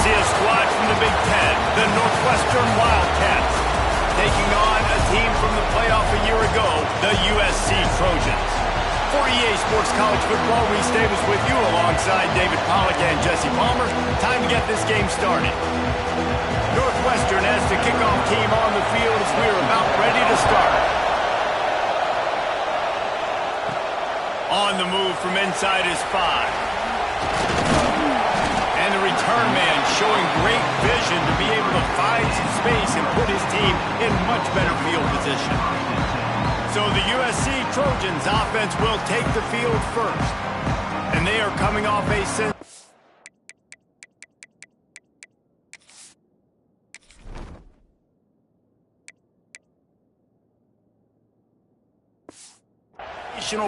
see a squad from the Big Ten, the Northwestern Wildcats, taking on a team from the playoff a year ago, the USC Trojans. For EA Sports College Football, Reese Davis with you alongside David Pollack and Jesse Palmer. Time to get this game started. Northwestern has the kickoff team on the field as we're about ready to start. On the move from inside his 5. And the return man showing great vision to be able to find some space and put his team in much better field position. So the USC Trojans offense will take the field first. And they are coming off a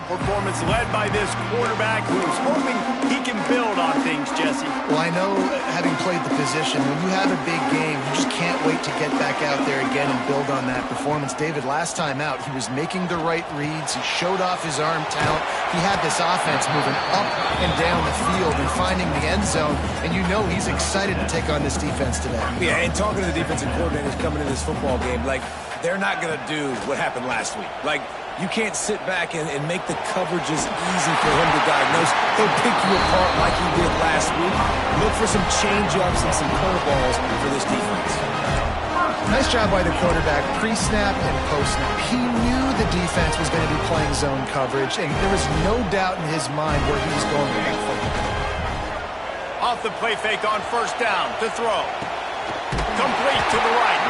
performance led by this quarterback who's hoping he can build on things, Jesse. Well, I know, having played the position, when you have a big game, you just can't wait to get back out there again and build on that performance. David, last time out, he was making the right reads. He showed off his arm talent. He had this offense moving up and down the field and finding the end zone, and you know he's excited to take on this defense today. Yeah, and talking to the defensive coordinators coming in this football game, like, they're not going to do what happened last week. Like, you can't sit back and make the coverages easy for him to diagnose. He'll pick you apart like he did last week. Look for some change-ups and some curveballs for this defense. Nice job by the quarterback, pre-snap and post-snap. He knew the defense was going to be playing zone coverage, and there was no doubt in his mind where he was going with that football. Off the play fake on first down to throw. Complete to the right.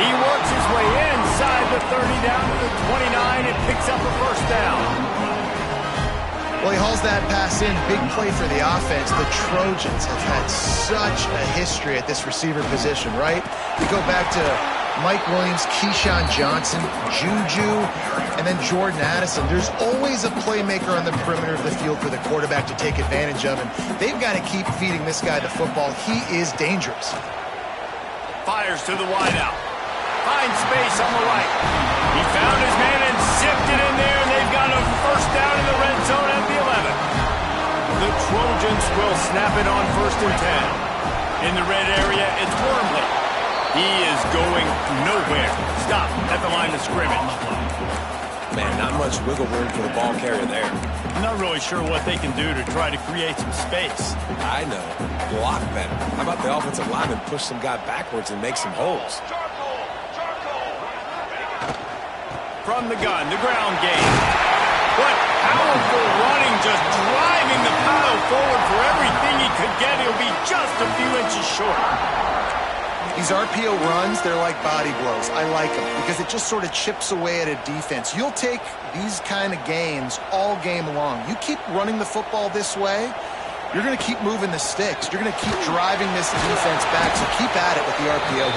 He works his way inside the 30 down to the 29 and picks up a first down. Well, he hauls that pass in. Big play for the offense. The Trojans have had such a history at this receiver position, right? You go back to Mike Williams, Keyshawn Johnson, Juju, and then Jordan Addison. There's always a playmaker on the perimeter of the field for the quarterback to take advantage of, and they've got to keep feeding this guy the football. He is dangerous. Fires to the wideout. Finds space on the right. He found his man and zipped it in there, and they've got a first down in the red zone at the 11. The Trojans will snap it on 1st and 10. In the red area, it's Wormley. He is going nowhere. Stop at the line of scrimmage. Man, not much wiggle room for the ball carrier there. I'm not really sure what they can do to try to create some space. I know. Block better. How about the offensive lineman push some guy backwards and make some holes? From the gun, the ground game. What powerful running, just driving the pile forward for everything he could get. He'll be just a few inches short. These RPO runs, they're like body blows. I like them because it just sort of chips away at a defense. You'll take these kind of games all game long. You keep running the football this way, you're going to keep moving the sticks. You're going to keep driving this defense back, so keep at it with the RPO.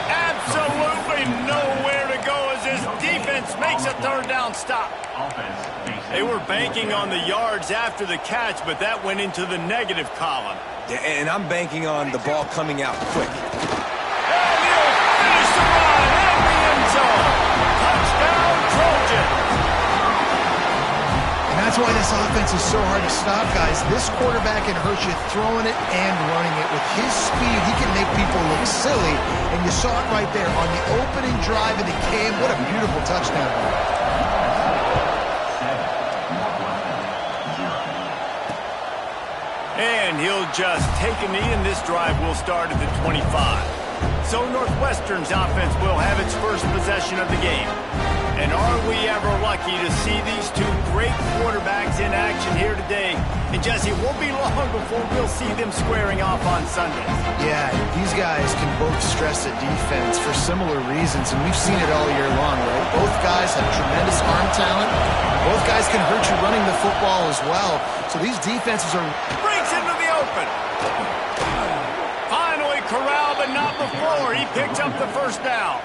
Absolutely nowhere to go as this defense makes a third down stop. They were banking on the yards after the catch, but that went into the negative column. Yeah, and I'm banking on the ball coming out quick. And he'll finish the run in the end zone. Touchdown, Trojans. And that's why this offense is so hard to stop, guys. This quarterback can hurt you throwing it and running it. With his speed, he can make people look silly. And you saw it right there on the opening drive of the game. What a beautiful touchdown. And he'll just take a knee, and this drive will start at the 25. So Northwestern's offense will have its first possession of the game. And are we ever lucky to see these two great quarterbacks in action here today? And Jesse, it won't be long before we'll see them squaring off on Sunday. Yeah, these guys can both stress a defense for similar reasons, and we've seen it all year long, right? Both guys have tremendous arm talent. Both guys can hurt you running the football as well. So these defenses are... Breaks into the open. Finally corralled, but not before. He picks up the first down.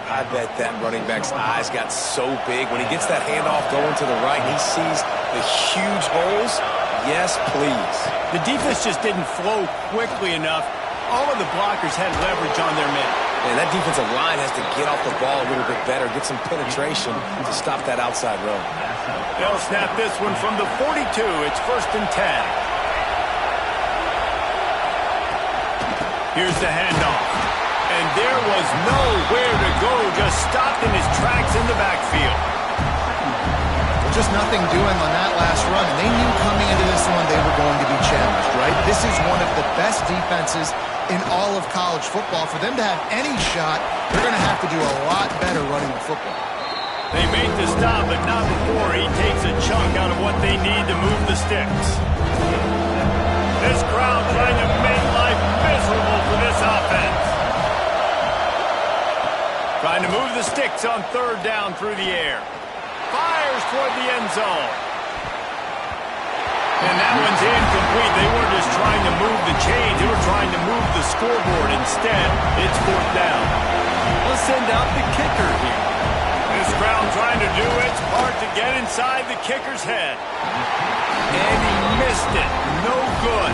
I bet that running back's eyes got so big when he gets that handoff going to the right and he sees the huge holes. Yes, please. The defense just didn't flow quickly enough. All of the blockers had leverage on their men. And that defensive line has to get off the ball a little bit better, get some penetration to stop that outside run. They'll snap this one from the 42. It's 1st and 10. Here's the handoff. And there was nowhere to go, just stopped in his tracks in the backfield. Well, just nothing doing on that last run, and they knew coming into this one they were going to be challenged, right? This is one of the best defenses in all of college football. For them to have any shot, they're going to have to do a lot better running the football. They made the stop, but not before he takes a chunk out of what they need to move the sticks. This crowd trying to make life miserable for this offense. Trying to move the sticks on third down through the air. Fires toward the end zone. And that one's incomplete. They weren't just trying to move the chains. They were trying to move the scoreboard. Instead, it's fourth down. We'll send out the kicker here. This crowd trying to do its part to get inside the kicker's head. And he missed it. No good.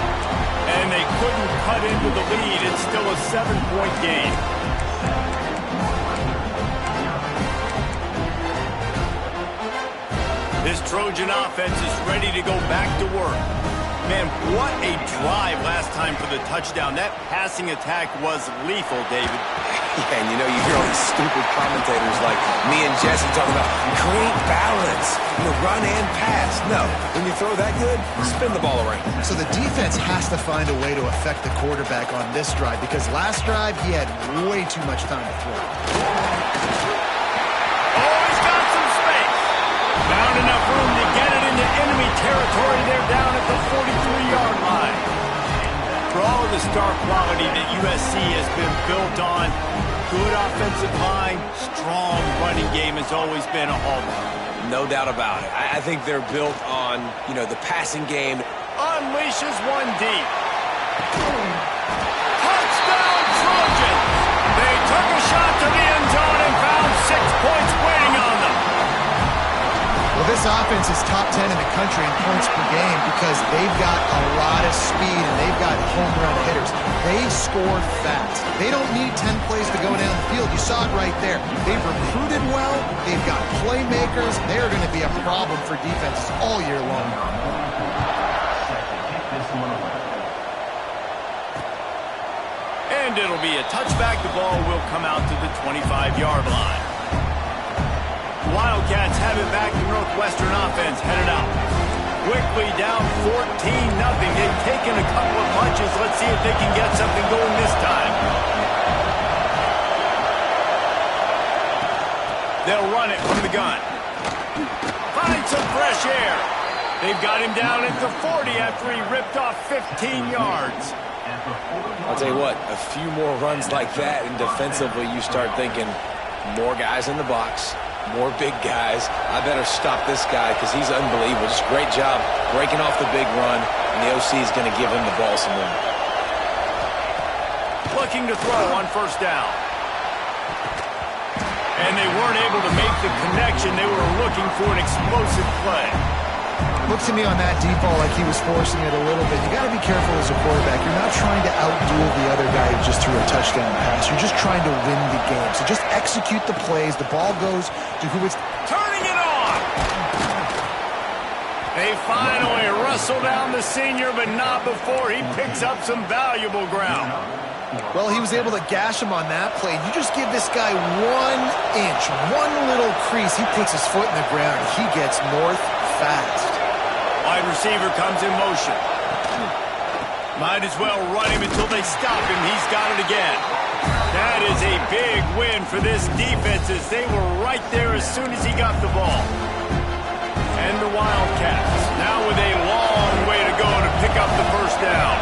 And they couldn't cut into the lead. It's still a 7-point game. This Trojan offense is ready to go back to work. Man, what a drive last time for the touchdown. That passing attack was lethal, David. Yeah, and you know, you hear all these stupid commentators like me and Jesse talking about create balance, run and pass. No, when you throw that good, spin the ball around. So the defense has to find a way to affect the quarterback on this drive, because last drive he had way too much time to throw. Oh, he's got some space. Found enough room to get it into enemy territory. They're down at the 43-yard line. For all of the star quality that USC has been built on, good offensive line, strong running game has always been a hallmark. No doubt about it. I think they're built on, the passing game. Unleashes one deep. Touchdown Trojans! They took a shot to the end zone and found 6 points waiting on them. Well, this offense is top 10 in the country in points per game because they've got a lot of speed and they've got home run hitters. They score fast. They don't need 10 plays to go down the field. You saw it right there. They've recruited well. They've got playmakers. They're going to be a problem for defenses all year long. And it'll be a touchback. The ball will come out to the 25-yard line. Wildcats have it back. The Northwestern offense headed out. Quickly down 14-0. They've taken a couple of punches. Let's see if they can get something going this time. They'll run it from the gun. Find some fresh air. They've got him down at the 40 after he ripped off 15 yards. I'll tell you what, a few more runs like that, and defensively you start thinking more guys in the box, more big guys. I better stop this guy because he's unbelievable. Just great job breaking off the big run, and the OC is going to give him the ball some more. Looking to throw on first down. And they weren't able to make the connection. They were looking for an explosive play. Looks to me on that deep ball like he was forcing it a little bit. You got to be careful as a quarterback. You're not trying to outduel the other guy who just threw a touchdown pass. You're just trying to win the game. So just execute the plays. The ball goes to who it's turning it on. They finally wrestle down the senior, but not before he picks up some valuable ground. Well, he was able to gash him on that play. You just give this guy 1 inch, one little crease. He puts his foot in the ground. He gets north fast. Wide receiver comes in motion. Might as well run him until they stop him. He's got it again. That is a big win for this defense as they were right there as soon as he got the ball. And the Wildcats now with a long way to go to pick up the first down.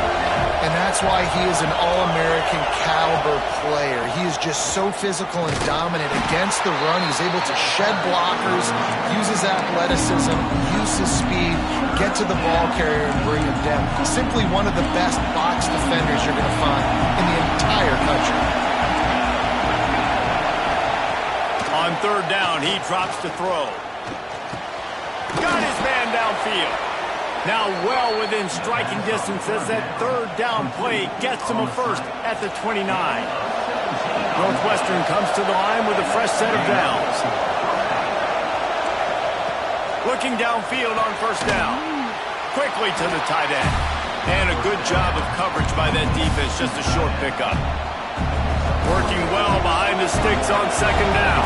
And that's why he is an All-American caliber player. He is just so physical and dominant against the run. He's able to shed blockers, use his athleticism, use his speed, get to the ball carrier and bring him down. Simply one of the best box defenders you're going to find in the entire country. On third down, he drops to throw. Got his man downfield. Now well within striking distance as that third down play gets him a first at the 29. Northwestern comes to the line with a fresh set of downs. Looking downfield on first down. Quickly to the tight end. And a good job of coverage by that defense, just a short pickup. Working well behind the sticks on second down.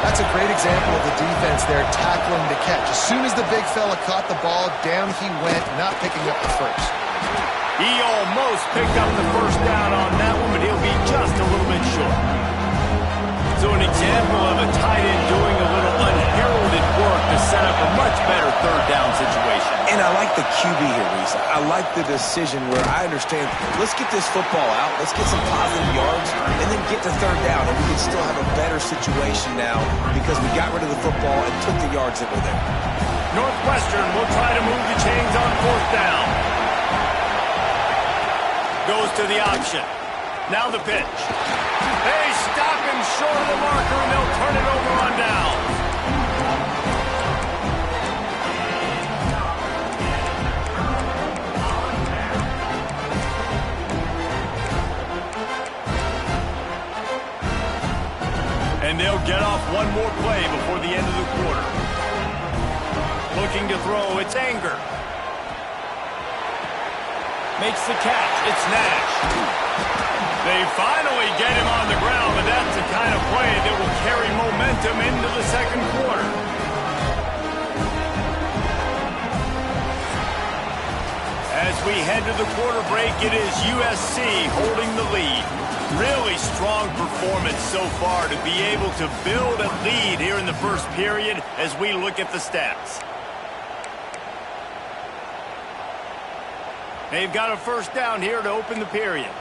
That's a great example of the defense there tackling the catch. As soon as the big fella caught the ball, down he went, not picking up the first. He almost picked up the first down on that one, but he'll be just a little bit short. So an example of a tight end doing a little unheralded work to set up a much better third down situation. And I like the QB here, Reese. I like the decision where I understand, let's get this football out, let's get some positive yards, and then get to third down, and we can still have a better situation now because we got rid of the football and took the yards that were there. Northwestern will try to move the chains on fourth down. Goes to the option. Now the pitch. They stop him short of the marker, and they'll turn it over on down. And they'll get off one more play before the end of the quarter. Looking to throw, it's Anger. Makes the catch, it's Nash. They finally get him on the ground, but that's the kind of play that will carry momentum into the second quarter. As we head to the quarter break, it is USC holding the lead. Really strong performance so far to be able to build a lead here in the first period as we look at the stats. They've got a first down here to open the period.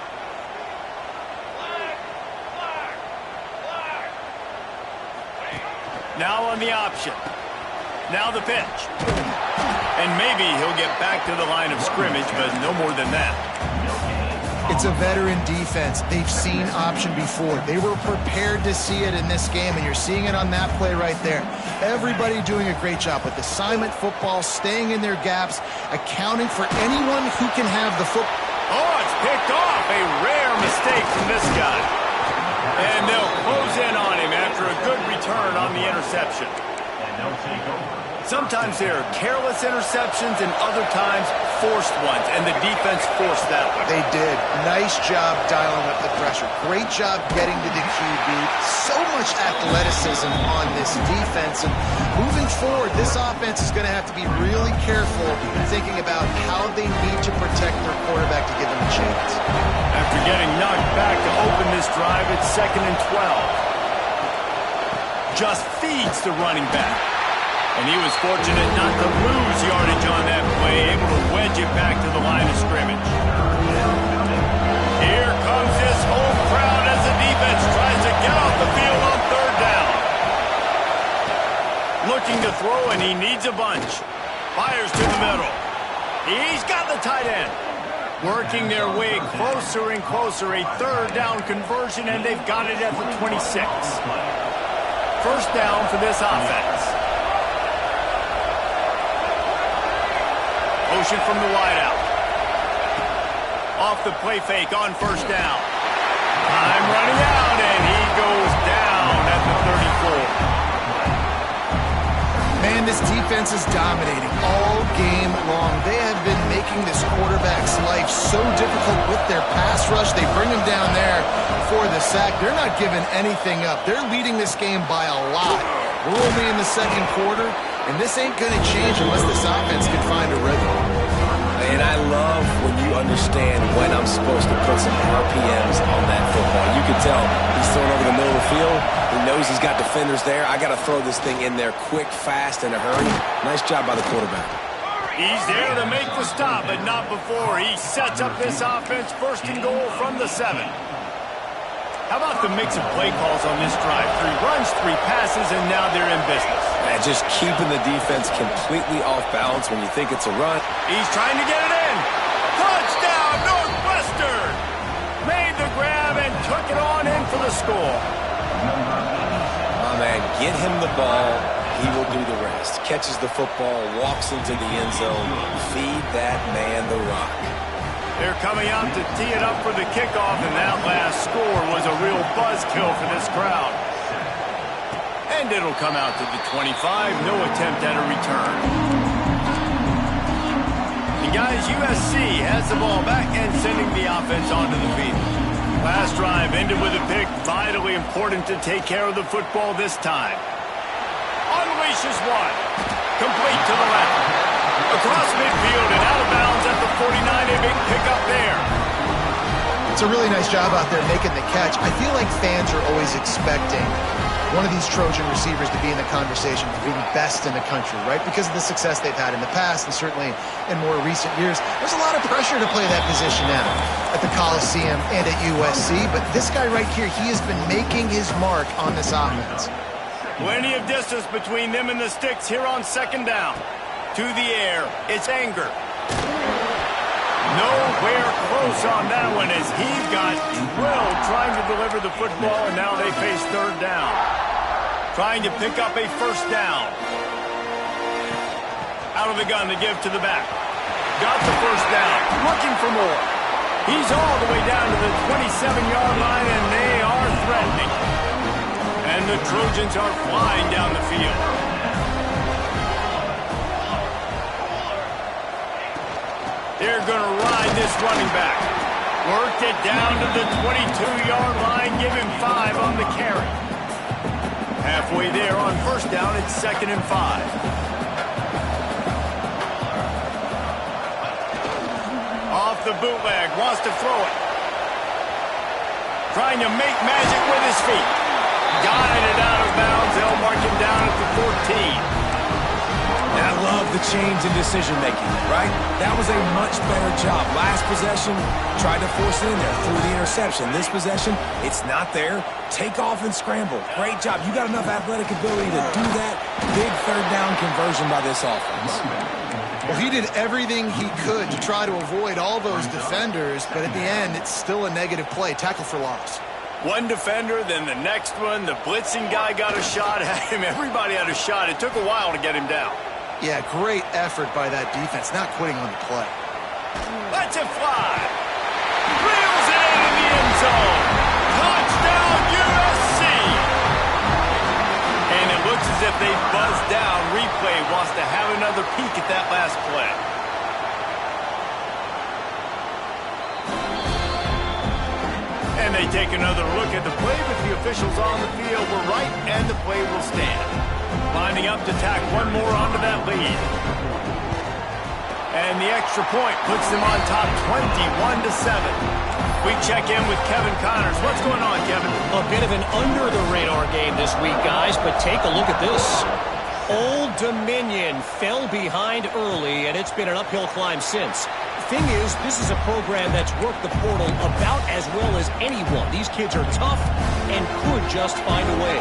Now on the option. Now the pitch. And maybe he'll get back to the line of scrimmage, but no more than that. It's a veteran defense. They've seen option before. They were prepared to see it in this game, and you're seeing it on that play right there. Everybody doing a great job with assignment football, staying in their gaps, accounting for anyone who can have the football. Oh, it's picked off. A rare mistake from this guy. And they'll close in on him after a good return on the interception. Sometimes there are careless interceptions and other times forced ones, and the defense forced that one. They did. Nice job dialing up the pressure. Great job getting to the QB. So much athleticism on this defense. And moving forward, this offense is going to have to be really careful thinking about how they need to protect their quarterback to give him a chance. After getting knocked back to open this drive, it's 2nd and 12. Just feeds the running back. And he was fortunate not to lose yardage on that play, able to wedge it back to the line of scrimmage. Here comes this home crowd as the defense tries to get off the field on third down. Looking to throw, and he needs a bunch. Fires to the middle. He's got the tight end. Working their way closer and closer. A third down conversion, and they've got it at the 26. First down for this offense. Motion from the wideout. Off the play fake on first down. Time running out, and he goes down at the 34. Man, this defense is dominating all game long. They have been making this quarterback's life so difficult with their pass rush. They bring him down there for the sack. They're not giving anything up. They're leading this game by a lot. We're only in the second quarter, and this ain't going to change unless this offense can find a rhythm. And I love when you understand when I'm supposed to put some RPMs on that football. You can tell he's throwing over the middle of the field. He knows he's got defenders there. I got to throw this thing in there quick, fast, in a hurry. Nice job by the quarterback. He's there to make the stop, but not before. He sets up this offense first and goal from the 7. How about the mix of play calls on this drive? 3 runs, 3 passes, and now they're in business. And just keeping the defense completely off balance when you think it's a run. He's trying to get it in. Touchdown, Northwestern! Made the grab and took it on in for the score. My man, get him the ball. He will do the rest. Catches the football, walks into the end zone. Feed that man the rock. They're coming out to tee it up for the kickoff, and that last score was a real buzzkill for this crowd. And it'll come out to the 25. No attempt at a return. And guys, USC has the ball back and sending the offense onto the field. Last drive ended with a pick. Vitally important to take care of the football this time. Unleashes one. Complete to the left. Across midfield and out of bounds at the 49. A big pickup there. It's a really nice job out there making the catch. I feel like fans are always expecting one of these Trojan receivers to be in the conversation for being best in the country, right? Because of the success they've had in the past and certainly in more recent years. There's a lot of pressure to play that position now at the Coliseum and at USC. But this guy right here, he has been making his mark on this offense. Plenty of distance between them and the sticks here on second down. To the air, it's Anger. Nowhere close on that one as he got drilled trying to deliver the football, and now they face third down. Trying to pick up a first down. Out of the gun to give to the back. Got the first down. Looking for more. He's all the way down to the 27-yard line, and they are threatening. And the Trojans are flying down the field. They're going to ride this running back. Worked it down to the 22-yard line. Give him 5 on the carry. Halfway there on first down, it's 2nd and 5. Off the bootleg, wants to throw it. Trying to make magic with his feet. Guided out of bounds. They'll mark him down at the 14. I love the change in decision-making, right? That was a much better job. Last possession, tried to force it in there through the interception. This possession, it's not there. Take off and scramble. Great job. You got enough athletic ability to do that. Big third down conversion by this offense. Well, he did everything he could to try to avoid all those defenders, but at the end, it's still a negative play. Tackle for loss. One defender, then the next one. The blitzing guy got a shot at him. Everybody had a shot. It took a while to get him down. Yeah, great effort by that defense, not quitting on the play. Lets it fly. Reels it in the end zone. Touchdown, USC. And it looks as if they buzzed down. Replay wants to have another peek at that last play. And they take another look at the play, but the officials on the field were right, and the play will stand. Lining up to tack one more onto that lead. And the extra point puts them on top 21-7. We check in with Kevin Connors. What's going on, Kevin? A bit of an under-the-radar game this week, guys, but take a look at this. Old Dominion fell behind early, and it's been an uphill climb since. Thing is, this is a program that's worked the portal about as well as anyone. These kids are tough and could just find a way.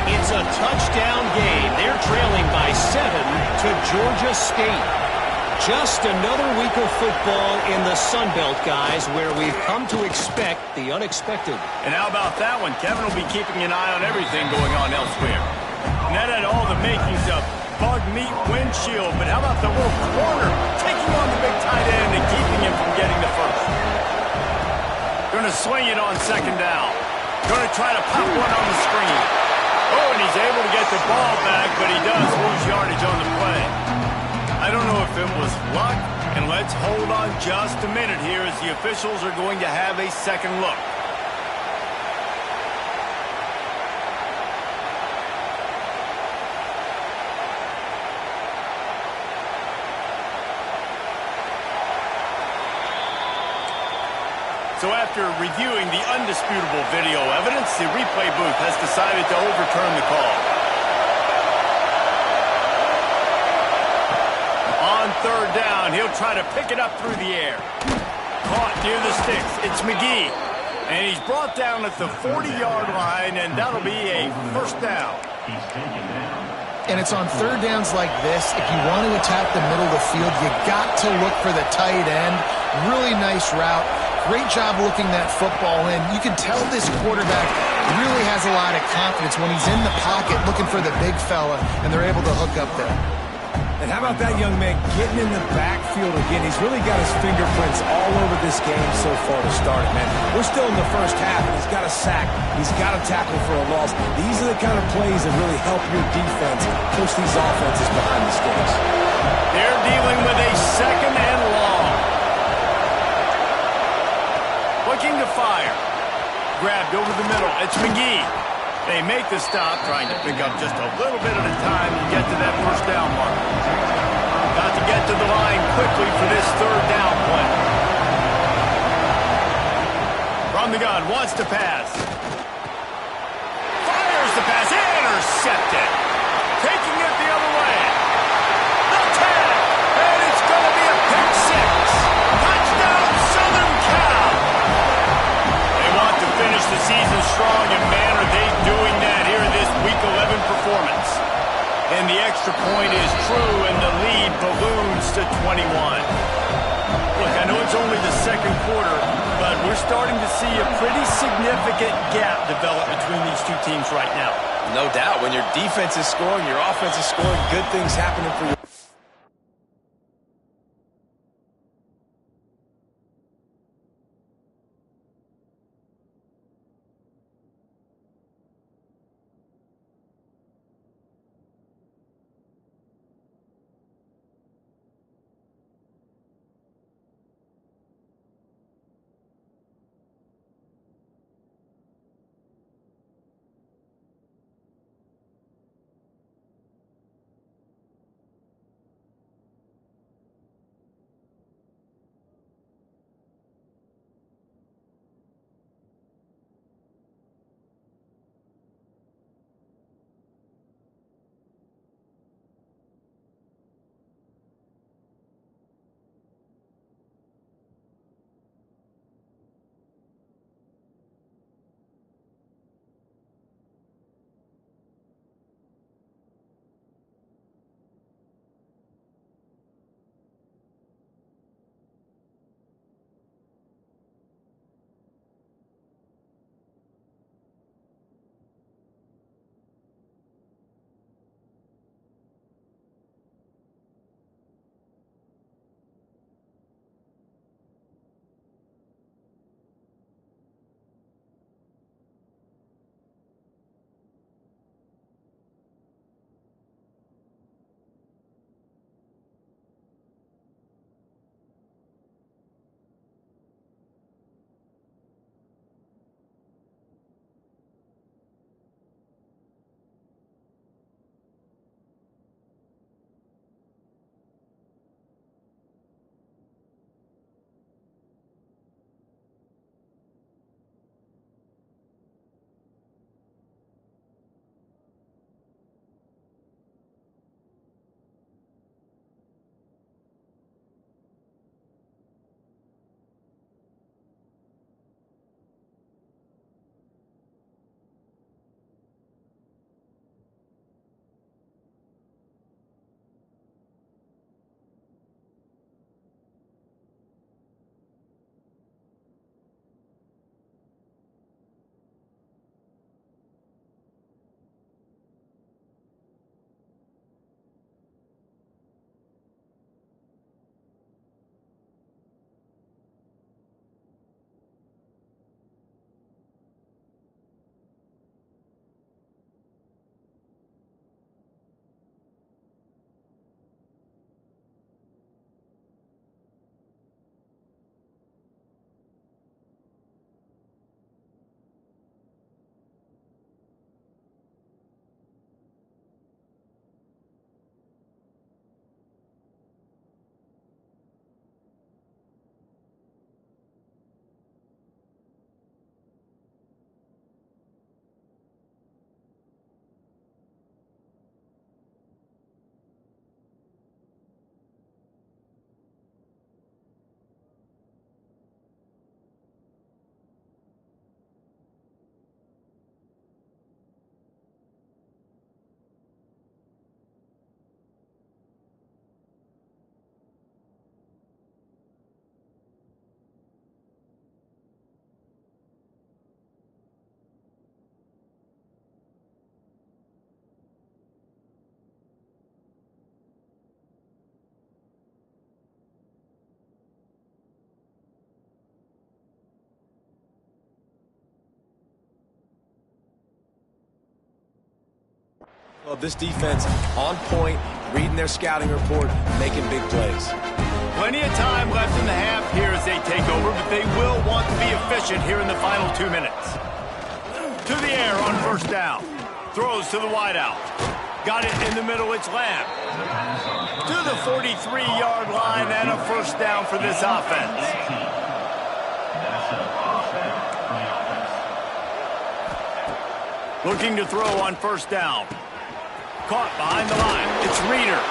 It's a touchdown game. They're trailing by 7 to Georgia State. Just another week of football in the Sun Belt, guys, where we've come to expect the unexpected. And how about that one? Kevin will be keeping an eye on everything going on elsewhere. And that had all the makings of bug meat windshield, but how about the little corner taking on the big tight end and keeping him from getting the first? Going to swing it on second down. Going to try to pop one on the screen. Oh, and he's able to get the ball back, but he does lose yardage on the play. I don't know if it was luck, and let's hold on just a minute here as the officials are going to have a second look. So after reviewing the undisputable video evidence, the replay booth has decided to overturn the call. On third down, he'll try to pick it up through the air. Caught near the sticks. It's McGee. And he's brought down at the 40-yard line, and that'll be a first down. And it's on third downs like this, if you want to attack the middle of the field, you got to look for the tight end. Really nice route. Great job looking that football in. You can tell this quarterback really has a lot of confidence when he's in the pocket looking for the big fella, and they're able to hook up there. And how about that young man getting in the backfield again? He's really got his fingerprints all over this game so far to start it, man. We're still in the first half, and he's got a sack. He's got a tackle for a loss. These are the kind of plays that really help your defense push these offenses behind the sticks. They're dealing with a second and long. Looking to fire. Grabbed over the middle. It's McGee. They make the stop, trying to pick up just a little bit at a time to get to that first down mark. Got to get to the line quickly for this third down play. From the gun, wants to pass. Fires the pass, intercepted. Taking it the other way. The tag, and it's going to be a pick six. Touchdown, Southern Cal. They want to finish the season strong, and man, are they doing that here in this Week 11 performance. And the extra point is true, and the lead balloons to 21. Look, I know it's only the second quarter, but we're starting to see a pretty significant gap develop between these two teams right now. No doubt. When your defense is scoring, your offense is scoring, good things happening for you. Well, this defense on point, reading their scouting report, making big plays. Plenty of time left in the half here as they take over, but they will want to be efficient here in the final 2 minutes. To the air on first down. Throws to the wideout. Got it in the middle, it's Lamb. To the 43-yard line and a first down for this offense. Looking to throw on first down. Caught behind the line. It's Reeder.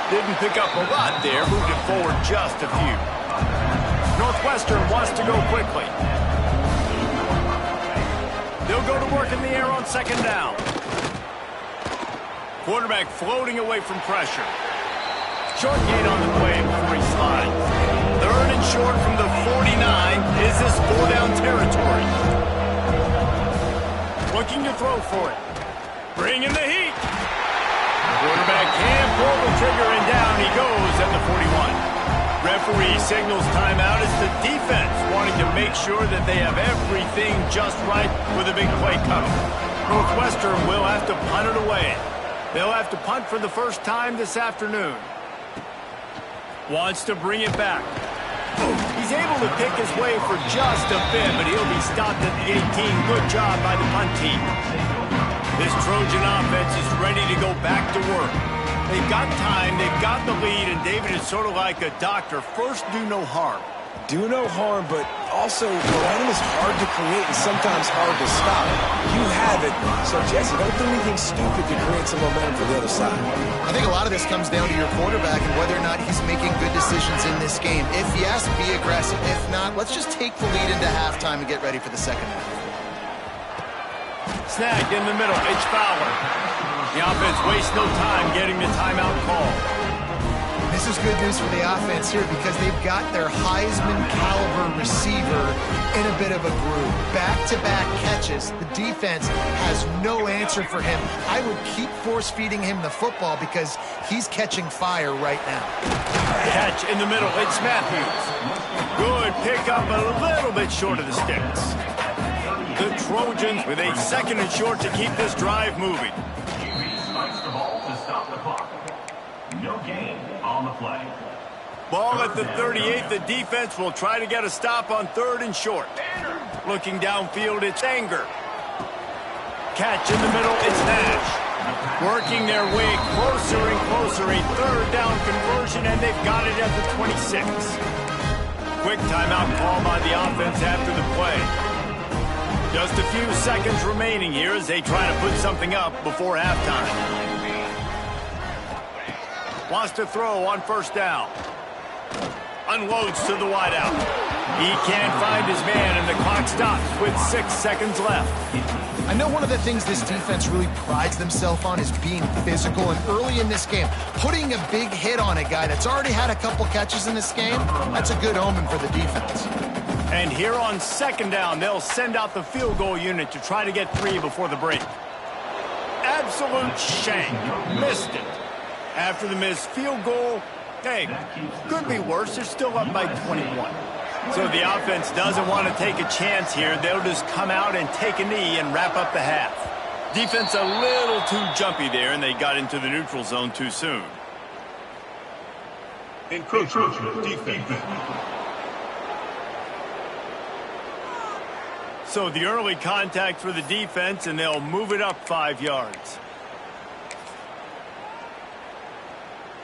Didn't pick up a lot there. Moved it forward just a few. Northwestern wants to go quickly. They'll go to work in the air on second down. Quarterback floating away from pressure. Short gain on the play before he slides. Third and short from the 49. Is this 4-down territory? Looking to throw for it. Bring in the heat. Quarterback can pull the trigger, and down he goes at the 41. Referee signals timeout as the defense wanting to make sure that they have everything just right with a big play coming. Northwestern will have to punt it away. They'll have to punt for the first time this afternoon. Wants to bring it back. He's able to pick his way for just a bit, but he'll be stopped at the 18. Good job by the punt team. This Trojan offense is ready to go back to work. They've got time, they've got the lead, and David is sort of like a doctor. First, do no harm. Do no harm, but also momentum is hard to create and sometimes hard to stop. You have it, so Jesse, don't do anything stupid to create some momentum for the other side. I think a lot of this comes down to your quarterback and whether or not he's making good decisions in this game. If yes, be aggressive. If not, let's just take the lead into halftime and get ready for the second half. Snagged in the middle, it's Fowler. The offense wastes no time getting the timeout call. This is good news for the offense here because they've got their Heisman-caliber receiver in a bit of a groove. Back-to-back catches. The defense has no answer for him. I would keep force-feeding him the football because he's catching fire right now. Catch in the middle, it's Matthews. Good pickup, a little bit short of the sticks. The Trojans with a second and short to keep this drive moving. Spikes the ball to stop the clock. No gain on the play. Ball at the 38. The defense will try to get a stop on third and short. Looking downfield, it's Anger. Catch in the middle, it's Nash. Working their way closer and closer. A third down conversion, and they've got it at the 26. Quick timeout call by the offense after the play. Just a few seconds remaining here as they try to put something up before halftime. Wants to throw on first down. Unloads to the wideout. He can't find his man, and the clock stops with 6 seconds left. I know one of the things this defense really prides themselves on is being physical, and early in this game, putting a big hit on a guy that's already had a couple catches in this game, that's a good omen for the defense. And here on second down, they'll send out the field goal unit to try to get 3 before the break. Absolute shank. Missed it. After the missed field goal, hey, could be worse. They're still up by 21. So the offense doesn't want to take a chance here. They'll just come out and take a knee and wrap up the half. Defense a little too jumpy there, and they got into the neutral zone too soon. Encroachment defense. So the early contact for the defense, and they'll move it up 5 yards.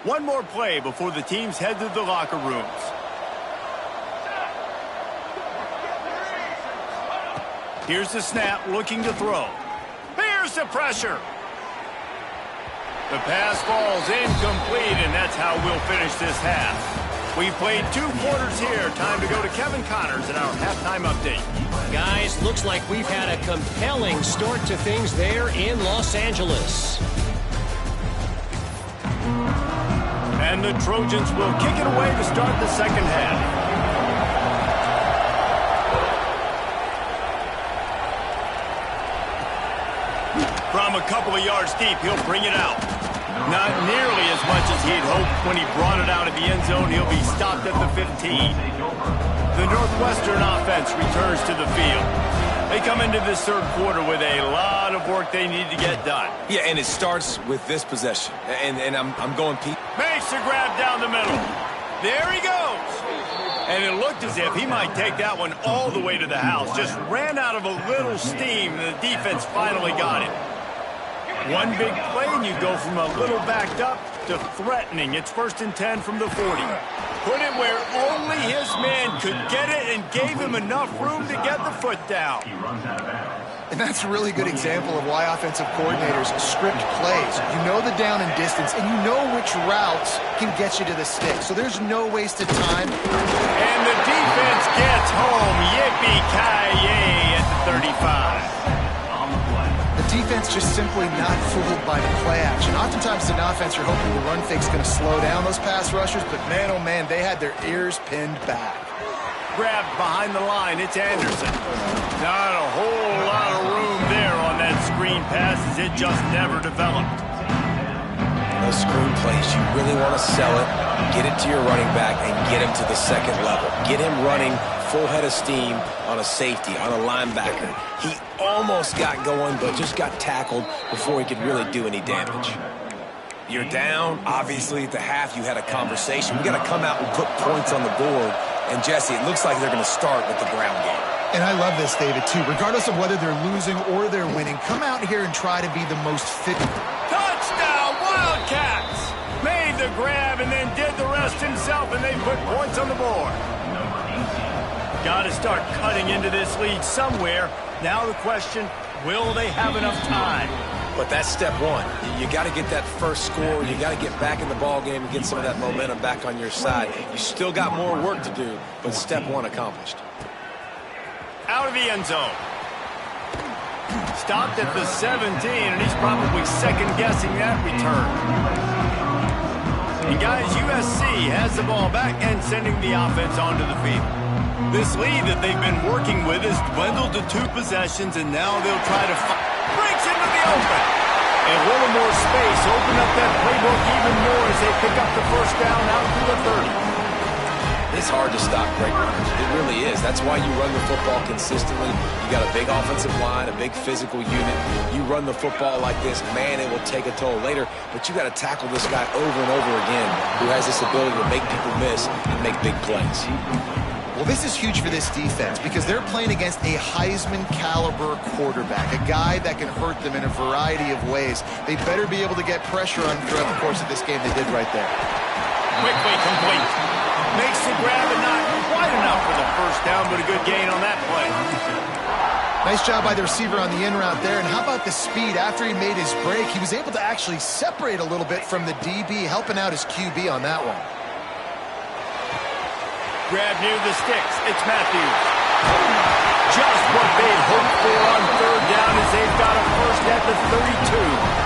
One more play before the teams head to the locker rooms. Here's the snap, looking to throw. Here's the pressure. The pass falls incomplete, and that's how we'll finish this half. We played 2 quarters here. Time to go to Kevin Connors in our halftime update. Guys, looks like we've had a compelling start to things there in Los Angeles. And the Trojans will kick it away to start the second half. From a couple of yards deep, he'll bring it out. Not nearly as much as he'd hoped when he brought it out of the end zone. He'll be stopped at the 15. The Northwestern offense returns to the field. They come into this third quarter with a lot of work they need to get done. Yeah, and it starts with this possession. And I'm going Pete. Makes the grab down the middle. There he goes. And it looked as if he might take that one all the way to the house. Just ran out of a little steam, and the defense finally got him. One big play, and you go from a little backed up to threatening. It's 1st and 10 from the 40. Put it where only his man could get it and gave him enough room to get the foot down. He runs out of bounds. And that's a really good example of why offensive coordinators script plays. You know the down and distance, and you know which routes can get you to the stick. So there's no wasted time. And the defense gets home. Yippee-ki-yay at the 35. On the play. The defense just simply not fooled by the play action. Oftentimes, as an offense, you're hoping the run fake's going to slow down those pass rushers, but man, oh man, they had their ears pinned back. Grabbed behind the line. It's Anderson. Not a whole lot of room there on that screen pass as it just never developed. Those screen plays, you really want to sell it, get it to your running back, and get him to the second level. Get him running full head of steam on a safety, on a linebacker. He almost got going, but just got tackled before he could really do any damage. You're down. Obviously, at the half, you had a conversation. We got to come out and put points on the board. And, Jesse, it looks like they're going to start with the ground game. And I love this, David, too. Regardless of whether they're losing or they're winning, come out here and try to be the most fit. Touchdown, Wildcats! Made the grab and then did the rest himself, and they put points on the board. Got to start cutting into this lead somewhere. Now the question, will they have enough time? But that's step one. You got to get that first score. You got to get back in the ball game and get some of that momentum back on your side. You still got more work to do, but step one accomplished. Out of the end zone. Stopped at the 17, and he's probably second-guessing that return. And guys, USC has the ball back and sending the offense onto the field. This lead that they've been working with has dwindled to 2 possessions, and now they'll try to breaks into the open. And a little more space, open up that playbook even more as they pick up the first down out to the 30. It's hard to stop great runners. It really is. That's why you run the football consistently. You got a big offensive line, a big physical unit. You run the football like this, man, it will take a toll later. But you got to tackle this guy over and over again who has this ability to make people miss and make big plays. Well, this is huge for this defense because they're playing against a Heisman-caliber quarterback, a guy that can hurt them in a variety of ways. They better be able to get pressure on throughout the course of this game. They did right there. Quickly complete. Makes the grab and not quite enough for the first down, but a good gain on that play. Nice job by the receiver on the in route there. And how about the speed? After he made his break, he was able to actually separate a little bit from the DB, helping out his QB on that one. Grab near the sticks. It's Matthews. Just what they'd hoped for on third down as they've got a first at the 32.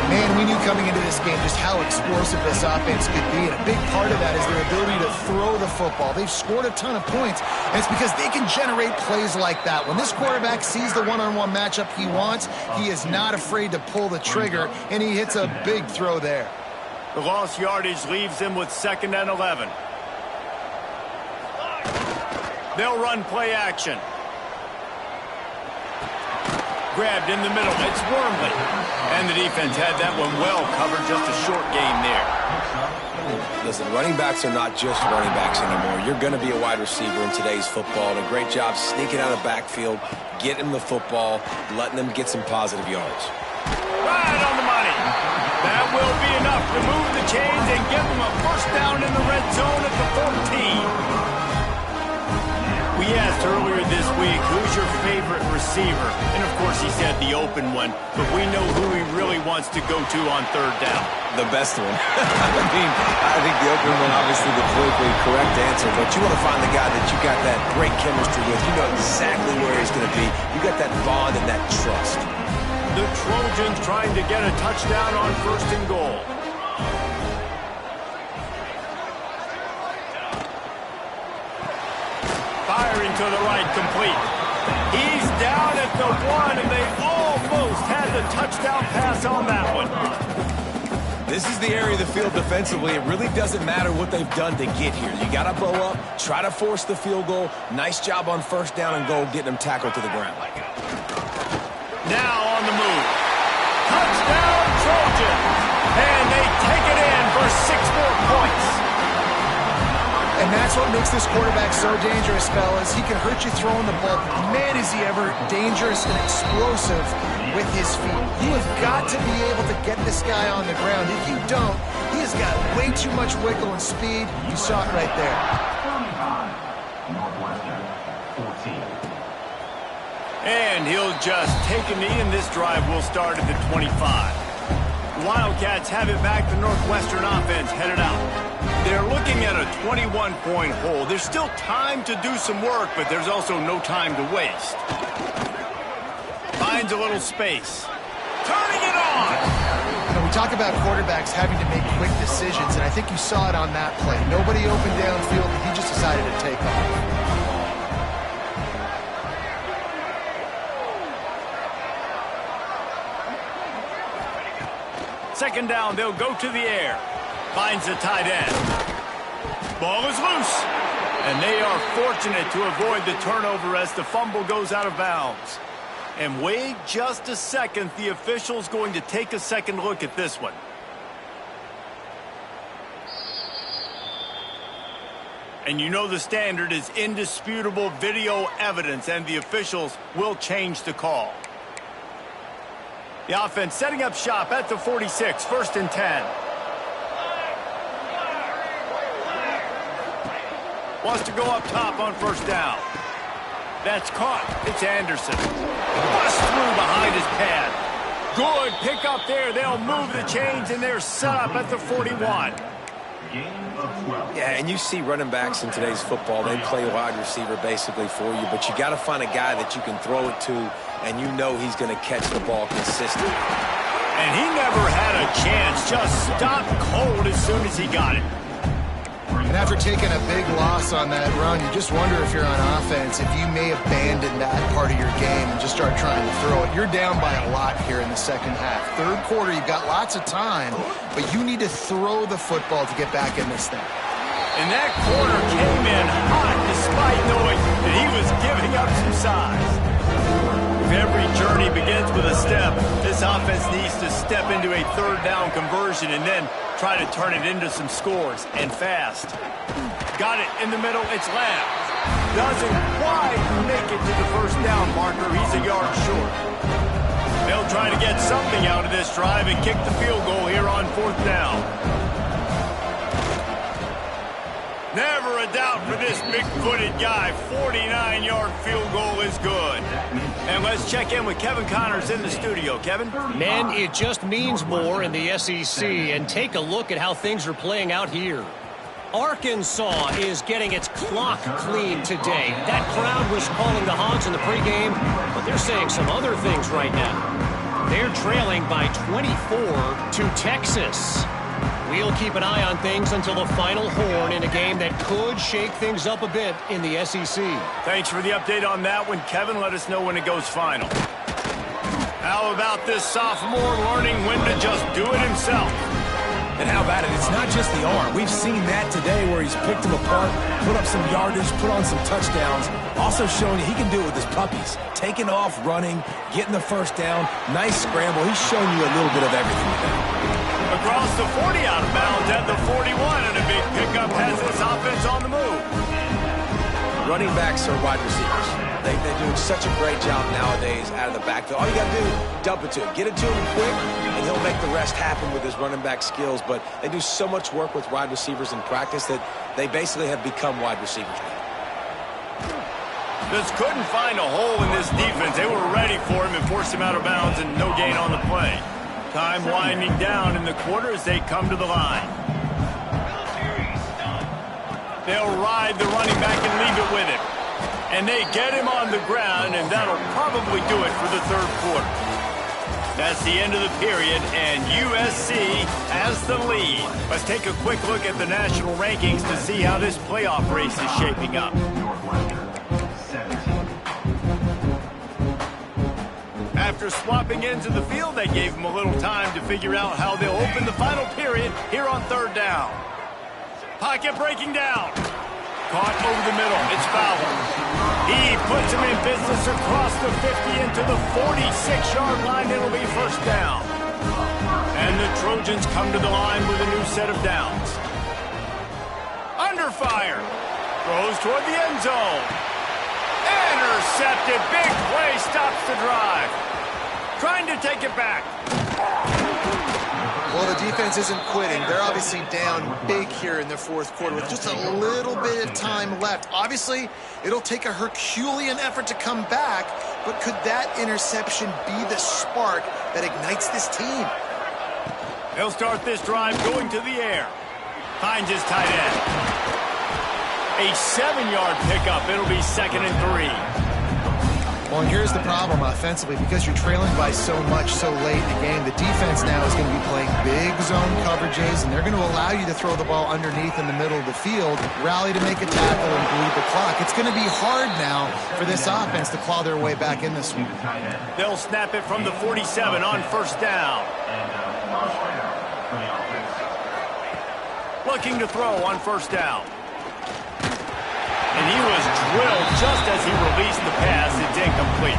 Man, we knew coming into this game just how explosive this offense could be, and a big part of that is their ability to throw the football. They've scored a ton of points, and it's because they can generate plays like that. When this quarterback sees the one-on-one matchup he wants, he is not afraid to pull the trigger, and he hits a big throw there. The lost yardage leaves them with 2nd and 11. They'll run play action. Grabbed in the middle. It's Wormley. And the defense had that one well covered. Just a short gain there. Listen, running backs are not just running backs anymore. You're going to be a wide receiver in today's football. And a great job sneaking out of the backfield, getting the football, letting them get some positive yards. Right on the money. That will be enough to move the chains and give them a first down in the red zone at the 14. We asked earlier this week, who's your favorite receiver? And of course he said the open one, but we know who he really wants to go to on third down. The best one. I think the open one, obviously the politically correct answer, but you want to find the guy that you got that great chemistry with. You know exactly where he's going to be. You got that bond and that trust. The Trojans trying to get a touchdown on 1st and goal. Firing to the right, complete. He's down at the 1, and they almost had the touchdown pass on that one. This is the area of the field defensively. It really doesn't matter what they've done to get here. You got to bow up, try to force the field goal. Nice job on first down and goal, getting them tackled to the ground. Now on the move. Touchdown, Trojans. And they take it in for 6 more points. And that's what makes this quarterback so dangerous, fellas. He can hurt you throwing the ball. Man, is he ever dangerous and explosive with his feet. You have got to be able to get this guy on the ground. If you don't, he has got way too much wiggle and speed. You saw it right there. Northwestern, 14. And he'll just take a knee, and this drive will start at the 25. The Wildcats have it back. The Northwestern offense headed out. They're looking at a 21-point hole. There's still time to do some work, but there's also no time to waste. Finds a little space. Turning it on! You know, we talk about quarterbacks having to make quick decisions, and I think you saw it on that play. Nobody opened downfield, and he just decided to take off. Second down, they'll go to the air. Finds the tight end. Ball is loose. And they are fortunate to avoid the turnover as the fumble goes out of bounds. And wait just a second. The official's going to take a second look at this one. And you know the standard is indisputable video evidence, and the officials will change the call. The offense setting up shop at the 46, 1st and 10. Wants to go up top on first down. That's caught. It's Anderson. Bust through behind his pad. Good pick up there. They'll move the chains, and they're set up at the 41. Yeah, and you see running backs in today's football, they play wide receiver basically for you, but you got to find a guy that you can throw it to, and you know he's going to catch the ball consistently. And he never had a chance. Just stopped cold as soon as he got it. And after taking a big loss on that run, you just wonder if you're on offense, if you may abandon that part of your game and just start trying to throw it. You're down by a lot here in the second half. Third quarter, you've got lots of time, but you need to throw the football to get back in this thing. And that corner came in hot despite knowing that he was giving up some size. If every journey begins with a step, this offense needs to step into a third down conversion and then try to turn it into some scores, and fast. Got it in the middle. It's Lamb. Doesn't quite make it to the first down marker. He's a yard short. They'll try to get something out of this drive and kick the field goal here on 4th down. Never a doubt for this big-footed guy. 49-yard field goal is good. And let's check in with Kevin Connors in the studio. Kevin? Man, it just means more in the SEC. And take a look at how things are playing out here. Arkansas is getting its clock clean today. That crowd was calling the Hogs in the pregame, but they're saying some other things right now. They're trailing by 24 to Texas. We'll keep an eye on things until the final horn in a game that could shake things up a bit in the SEC. Thanks for the update on that one, Kevin. Let us know when it goes final. How about this sophomore learning when to just do it himself? And how about it? It's not just the arm. We've seen that today where he's picked them apart, put up some yardage, put on some touchdowns. Also showing he can do it with his puppies. Taking off, running, getting the first down. Nice scramble. He's showing you a little bit of everything today. Across the 40 out of bounds at the 41, and a big pickup has this offense on the move. Running backs are wide receivers. They're doing such a great job nowadays out of the backfield. All you got to do, dump it to him. Get it to him quick, and he'll make the rest happen with his running back skills. But they do so much work with wide receivers in practice that they basically have become wide receivers now. Just couldn't find a hole in this defense. They were ready for him and forced him out of bounds, and no gain on the play. Time winding down in the quarter as they come to the line. They'll ride the running back and leave it with him. And they get him on the ground, and that'll probably do it for the third quarter. That's the end of the period, and USC has the lead. Let's take a quick look at the national rankings to see how this playoff race is shaping up. After swapping ends of the field, they gave him a little time to figure out how they'll open the final period here on third down. Pocket breaking down. Caught over the middle. It's Fowler. He puts him in business across the 50 into the 46-yard line. It'll be first down. And the Trojans come to the line with a new set of downs. Under fire. Throws toward the end zone. Intercepted. Big play stops the drive. Trying to take it back. Well, the defense isn't quitting. They're obviously down big here in the fourth quarter with just a little bit of time left. Obviously, it'll take a Herculean effort to come back, but could that interception be the spark that ignites this team? They'll start this drive going to the air. Finds his tight end. A 7-yard pickup. It'll be 2nd and 3. Well, and here's the problem offensively. Because you're trailing by so much so late in the game, the defense now is going to be playing big zone coverages, and they're going to allow you to throw the ball underneath in the middle of the field, rally to make a tackle, and bleed the clock. It's going to be hard now for this offense to claw their way back in this one. They'll snap it from the 47 on first down. Looking to throw on first down. And he was drilled just as he released the pass. It's incomplete.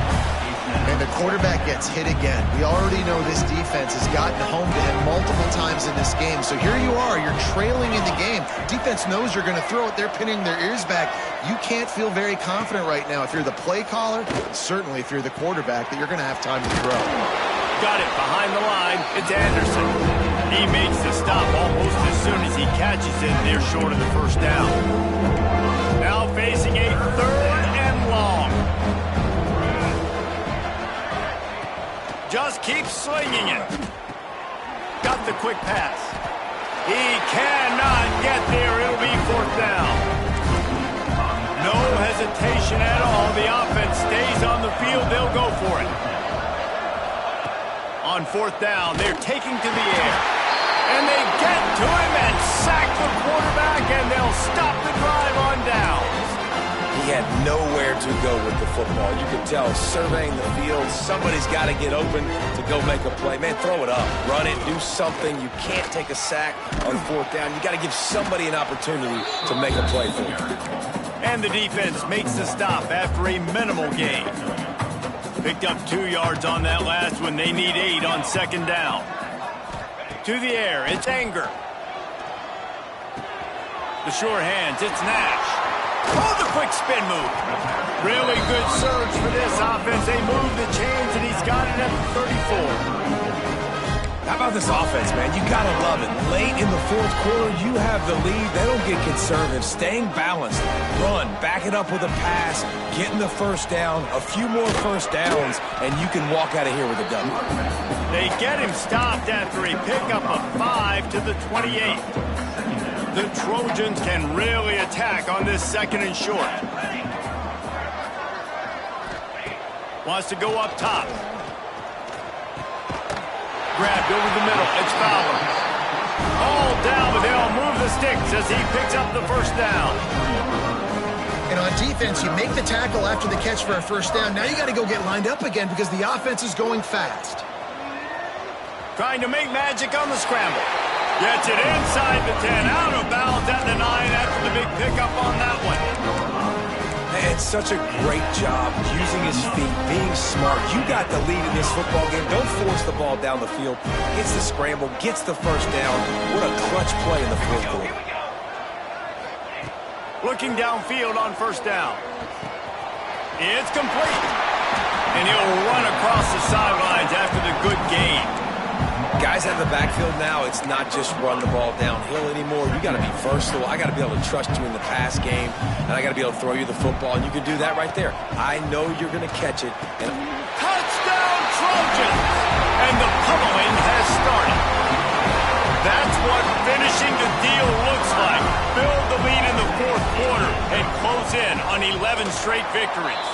And the quarterback gets hit again. We already know this defense has gotten home to him multiple times in this game. So here you are. You're trailing in the game. Defense knows you're going to throw it. They're pinning their ears back. You can't feel very confident right now if you're the play caller, certainly if you're the quarterback, that you're going to have time to throw. Got it behind the line. It's Anderson. He makes the stop almost as soon as he catches it. They're short of the first down. Now facing a 3rd and long. Just keeps slinging it. Got the quick pass. He cannot get there. It'll be 4th down. No hesitation at all. The offense stays on the field. They'll go for it. On 4th down, they're taking to the air. And they get to him and sack the quarterback, and they'll stop the drive on downs. He had nowhere to go with the football. You could tell, surveying the field, somebody's got to get open to go make a play. Man, throw it up, run it, do something. You can't take a sack on 4th down. You got to give somebody an opportunity to make a play for you. And the defense makes the stop after a minimal gain. Picked up 2 yards on that last one. They need 8 on 2nd down. To the air, it's Anger. The sure hands, it's Nash. Oh, the quick spin move. Really good surge for this offense. They move the chains, and he's got it at the 34. How about this offense, man? You got to love it. Late in the fourth quarter, you have the lead. They don't get conservative. Staying balanced. Run, back it up with a pass, getting the first down, a few more first downs, and you can walk out of here with a W. They get him stopped after a pickup of 5 to the 28. The Trojans can really attack on this 2nd and short. Wants to go up top. Grabbed over the middle. It's Fowler. All down, but they'll move the sticks as he picks up the first down. And on defense, you make the tackle after the catch for a first down. Now you got to go get lined up again because the offense is going fast. Trying to make magic on the scramble. Gets it inside the 10, out of bounds at the 9 after the big pickup on that one. It's such a great job using his feet, being smart. You got the lead in this football game. Don't force the ball down the field. Gets the scramble, gets the first down. What a clutch play in the fourth quarter. Looking downfield on first down. It's complete. And he'll run across the sidelines after the good gain. Guys have the backfield now. It's not just run the ball downhill anymore. You got to be versatile. I got to be able to trust you in the pass game, and I got to be able to throw you the football, and you can do that right there. I know you're going to catch it. And touchdown Trojans! And the pummeling has started. That's what finishing the deal looks like. Build the lead in the fourth quarter and close in on 11 straight victories.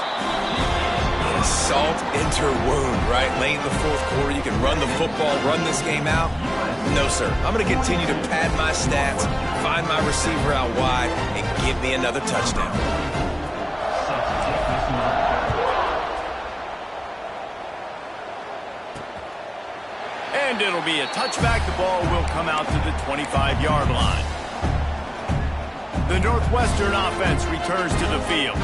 Salt into wound, right? Late in the fourth quarter, you can run the football, run this game out. No, sir. I'm going to continue to pad my stats, find my receiver out wide, and give me another touchdown. it'll be a touchback. The ball will come out to the 25-yard line. The Northwestern offense returns to the field.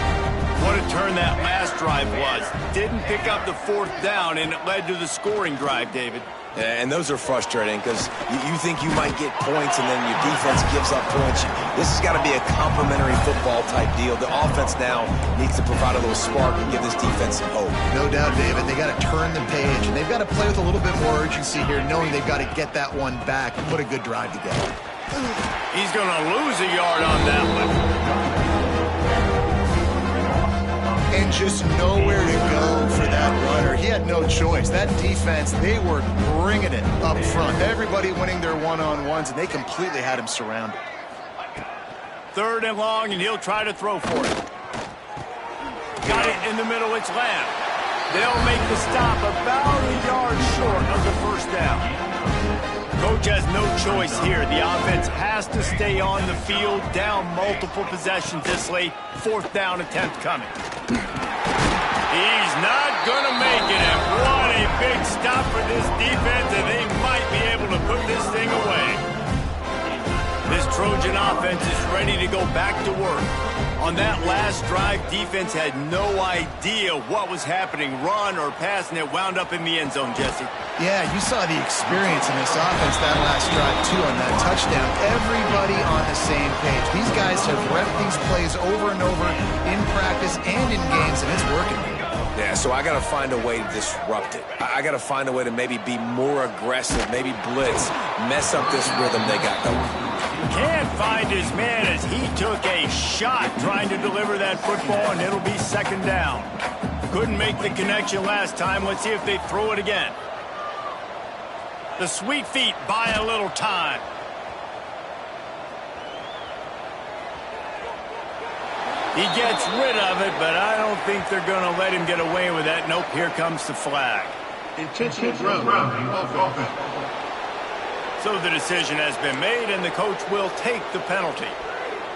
What a turn that last drive was. Didn't pick up the fourth down, and it led to the scoring drive, David. Yeah, and those are frustrating because you think you might get points and then your defense gives up points. This has got to be a complementary football type deal. The offense now needs to provide a little spark and give this defense some hope. No doubt, David. They got to turn the page, and they've got to play with a little bit more urgency here, knowing they've got to get that one back and put a good drive together. He's going to lose a yard on that one. And just nowhere to go for that runner. He had no choice. That defense, they were bringing it up front. Everybody winning their one-on-ones, and they completely had him surrounded. 3rd and long, and he'll try to throw for it. Got it in the middle. It's Lamb. They'll make the stop about a yard short of the first down. Coach has no choice here. The offense has to stay on the field, down multiple possessions this late. 4th down attempt coming. He's not going to make it, and what a big stop for this defense, and they might be able to put this thing away. This Trojan offense is ready to go back to work. On that last drive, defense had no idea what was happening, run or pass, and it wound up in the end zone, Jesse. Yeah, you saw the experience in this offense that last drive, too, on that touchdown. Everybody on the same page. These guys have repped these plays over and over in practice and in games, and it's working. Yeah, so I got to find a way to disrupt it. I got to find a way to maybe be more aggressive, maybe blitz, mess up this rhythm they got going. Can't find his man as he took a shot trying to deliver that football, and it'll be 2nd down. Couldn't make the connection last time. Let's see if they throw it again. The Sweet Feet buy a little time. He gets rid of it, but I don't think they're going to let him get away with that. Nope, here comes the flag. Intentional grounding offense. So the decision has been made, and the coach will take the penalty.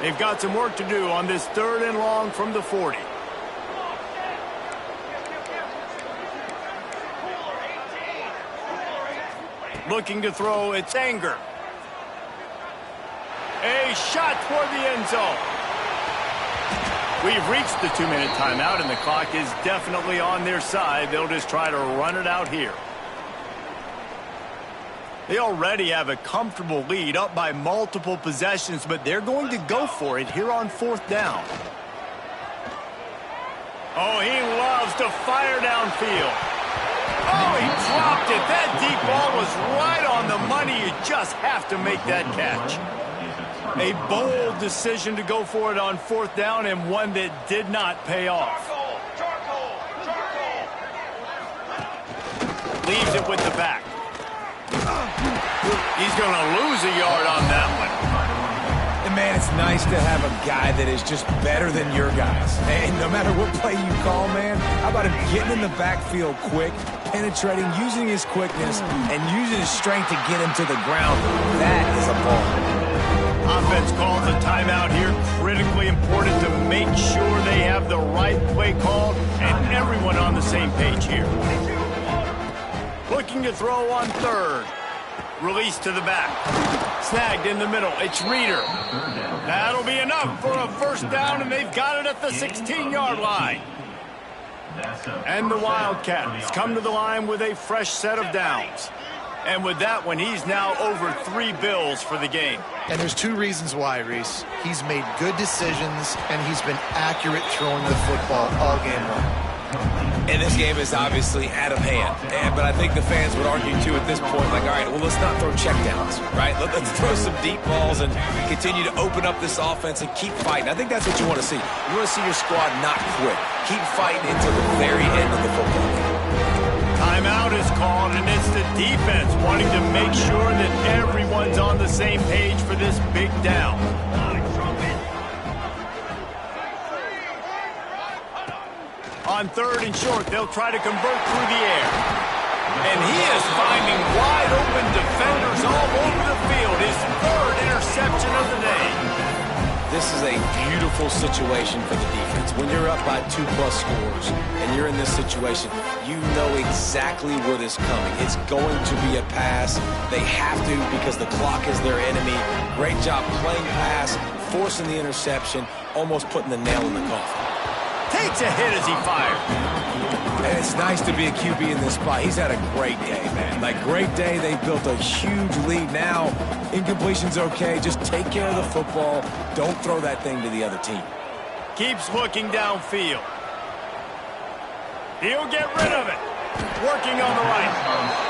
They've got some work to do on this 3rd and long from the 40. Looking to throw, it's Anger. A shot toward the end zone. We've reached the 2-minute timeout, and the clock is definitely on their side. They'll just try to run it out here. They already have a comfortable lead, up by multiple possessions, but they're going to go for it here on 4th down. Oh, he loves to fire downfield. Oh, he dropped it. That deep ball was right on the money. You just have to make that catch. A bold decision to go for it on 4th down, and one that did not pay off. Leaves it with the back. He's going to lose a yard on that one. And man, it's nice to have a guy that is just better than your guys. And no matter what play you call, man, how about him getting in the backfield quick, penetrating, using his quickness, and using his strength to get him to the ground? That is a ball. Offense calls a timeout here. Critically important to make sure they have the right play called and everyone on the same page here. Looking to throw on 3rd. Release to the back. Snagged in the middle. It's Reeder. That'll be enough for a 1st down, and they've got it at the 16-yard line. And the Wildcats come to the line with a fresh set of downs. And with that one, he's now over 3 bills for the game. And there's 2 reasons why, Reese. He's made good decisions, and he's been accurate throwing the football all game long. And this game is obviously out of hand. But I think the fans would argue, too, at this point, like, all right, well, let's not throw checkdowns, right? Let's throw some deep balls and continue to open up this offense and keep fighting. I think that's what you want to see. You want to see your squad not quit. Keep fighting until the very end of the football game. Timeout is called, and it's the defense wanting to make sure that everyone's on the same page for this big down. On 3rd and short, they'll try to convert through the air. And he is finding wide-open defenders all over the field. His 3rd interception of the day. This is a beautiful situation for the defense. When you're up by 2+ scores and you're in this situation, you know exactly what is coming. It's going to be a pass. They have to because the clock is their enemy. Great job playing pass, forcing the interception, almost putting the nail in the coffin. Takes a hit as he fires. And it's nice to be a QB in this spot. He's had a great day, man. Like, great day. They built a huge lead. Now, incompletion's okay. Just take care of the football. Don't throw that thing to the other team. Keeps looking downfield. He'll get rid of it. Working on the right.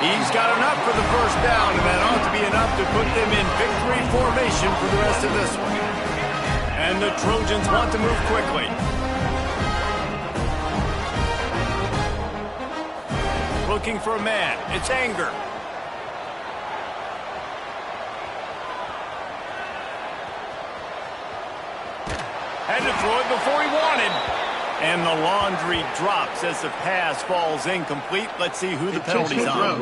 He's got enough for the first down, and that ought to be enough to put them in victory formation for the rest of this one. And the Trojans want to move quickly. Looking for a man. It's Anger. Had to throw it before he wanted. And the laundry drops as the pass falls incomplete. Let's see who the penalty's on.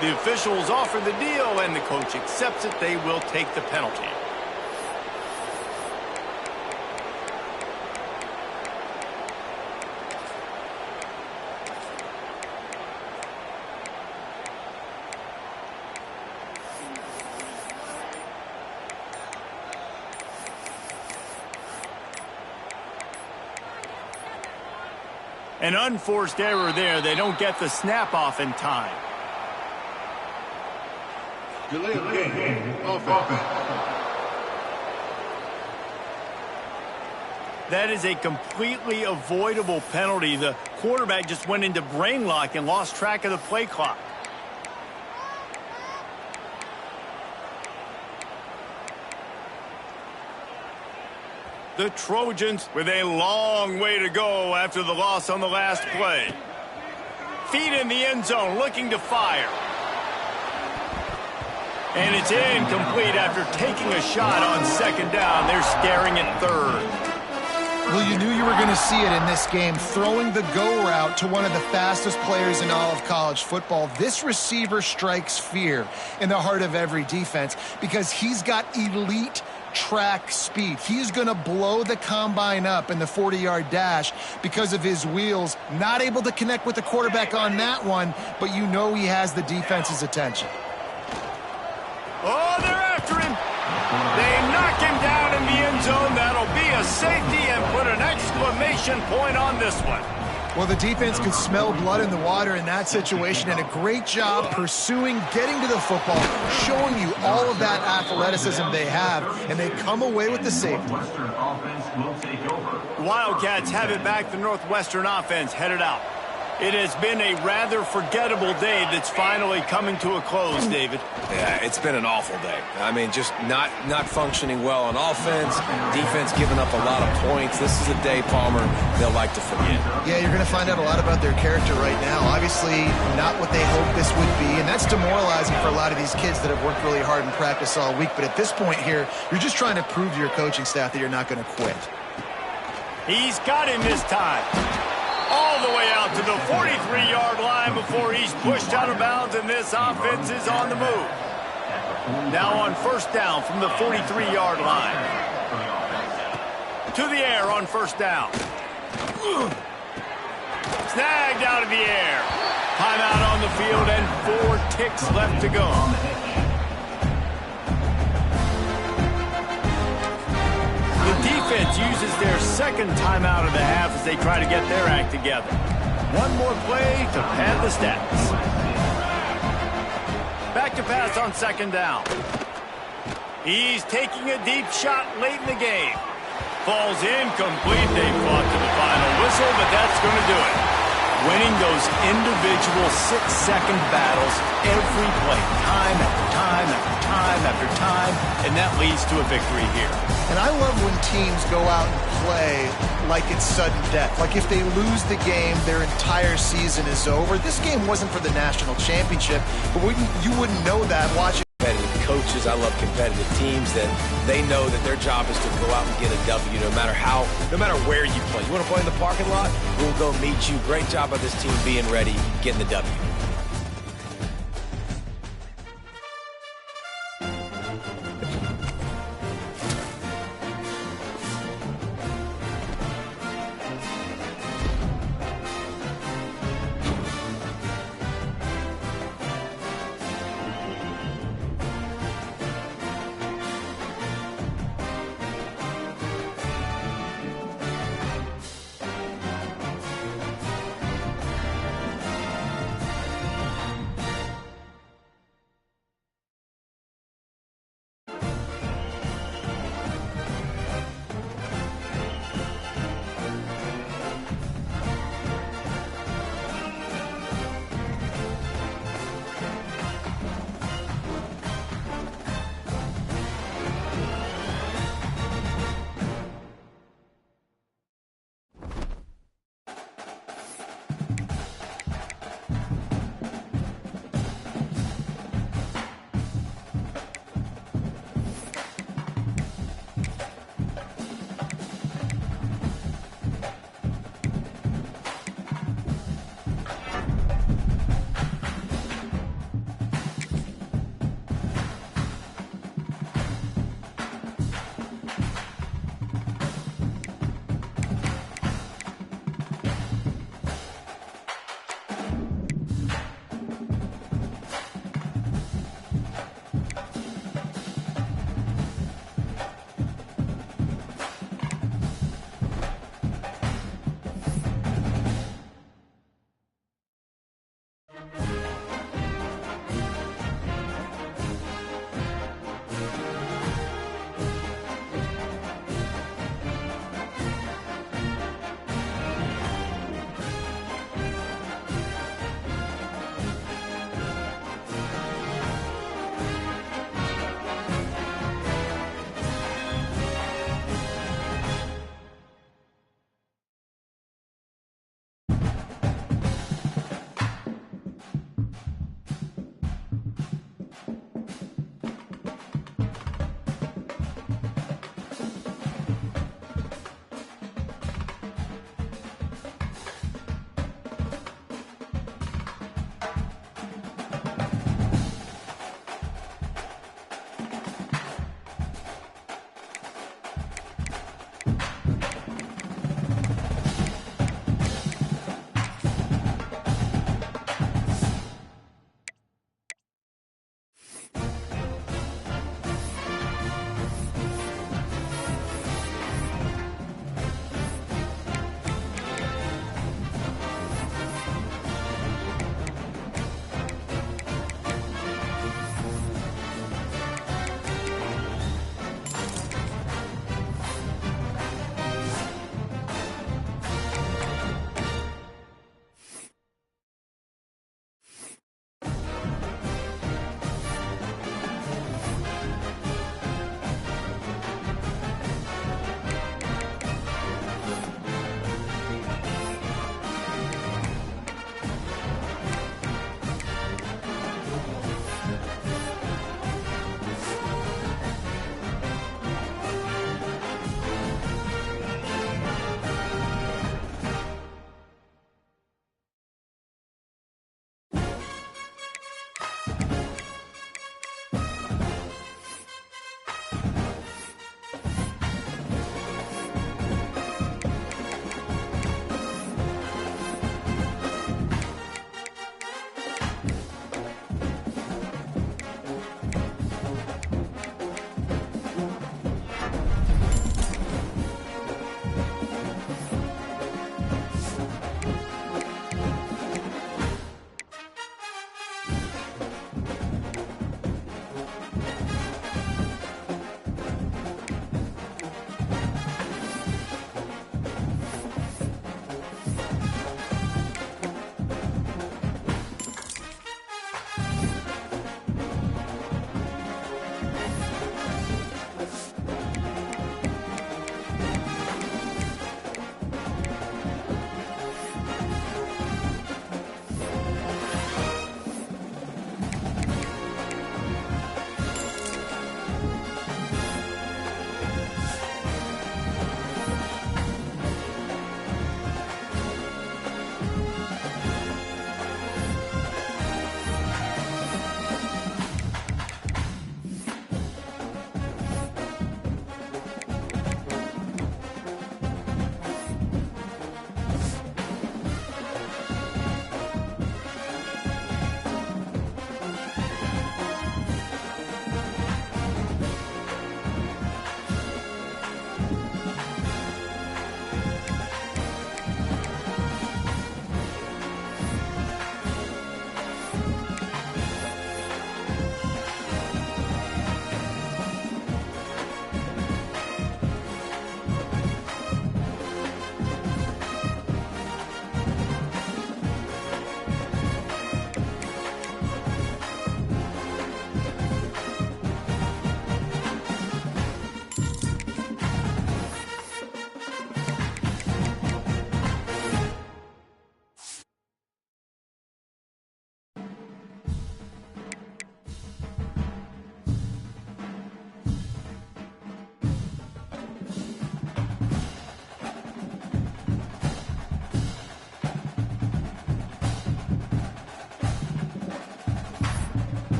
The officials offer the deal, and the coach accepts it. They will take the penalty. An unforced error there. They don't get the snap off in time. Delay of game. Offense. That is a completely avoidable penalty. The quarterback just went into brain lock and lost track of the play clock. The Trojans with a long way to go after the loss on the last play. Feet in the end zone, looking to fire. And it's incomplete after taking a shot on second down. They're staring at third. Well, you knew you were going to see it in this game, throwing the go route to one of the fastest players in all of college football. This receiver strikes fear in the heart of every defense because he's got elite track speed. He's going to blow the combine up in the 40-yard dash because of his wheels. Not able to connect with the quarterback on that one, but you know he has the defense's attention. Oh, they're after him. They knock him down in the end zone. That'll be a safety and put an exclamation point on this one. Well, the defense could smell blood in the water in that situation, and a great job pursuing, getting to the football, showing you all of that athleticism they have, and they come away with the safety. Wildcats have it back. The Northwestern offense headed out. It has been a rather forgettable day that's finally coming to a close, David. Yeah, it's been an awful day. I mean, just not functioning well on offense, defense giving up a lot of points. This is a day, Palmer, they'll like to forget. Yeah, you're going to find out a lot about their character right now. Obviously, not what they hoped this would be, and that's demoralizing for a lot of these kids that have worked really hard in practice all week. But at this point here, you're just trying to prove to your coaching staff that you're not going to quit. He's got him this time. All the way out to the 43-yard line before he's pushed out of bounds, and this offense is on the move. Now on first down from the 43-yard line. To the air on first down. Snagged out of the air. Timeout on the field and 4 ticks left to go. The defense uses their second timeout of the half as they try to get their act together. One more play to pad the stats. Back to pass on second down. He's taking a deep shot late in the game. Falls incomplete. They fought to the final whistle, but that's going to do it. Winning those individual 6-second battles every play, time after time after time after time, and that leads to a victory here. And I love when teams go out and play like it's sudden death. Like if they lose the game, their entire season is over. This game wasn't for the national championship, but you wouldn't know that watching. Competitive coaches, I love competitive teams that they know that their job is to go out and get a W no matter where you play. You want to play in the parking lot? We'll go meet you. Great job by this team being ready, getting the W.